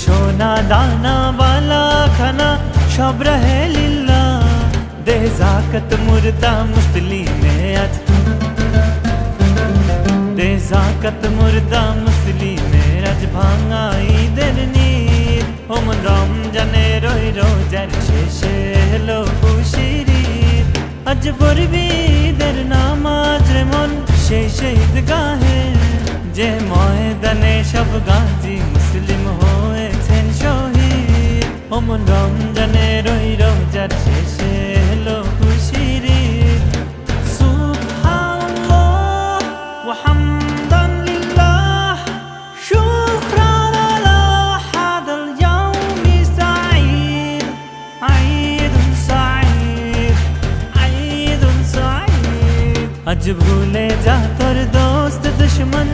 সোনা দানা वाला खाना सब रहे लिल्ला दे जाकत मुर्दा मुस्लिमे आज दे जाकत मुर्दा मुस्लिमे आज भांगा ईদের নীর ও মন রমজানে রই রোজার শেষে এলো খুশির ঈদ আজ পড়বি ঈদের নামাজ রে মন সেই ঈদগাহে যে ময়দানে সব গাজী মুসলিম হয়েছেন শহীদ ও মন রমজানে রই রোজার শেষে এলো খুশির ঈদ সুবহানাল্লাহ ওয়া হামদান লিল্লাহ শুকরান আলা হাদাল ইয়াউমি সাঈদ ঈদুন সাঈদ ঈদুন সাঈদ আজ ভুলে যা তোর দোস্ত দুশমন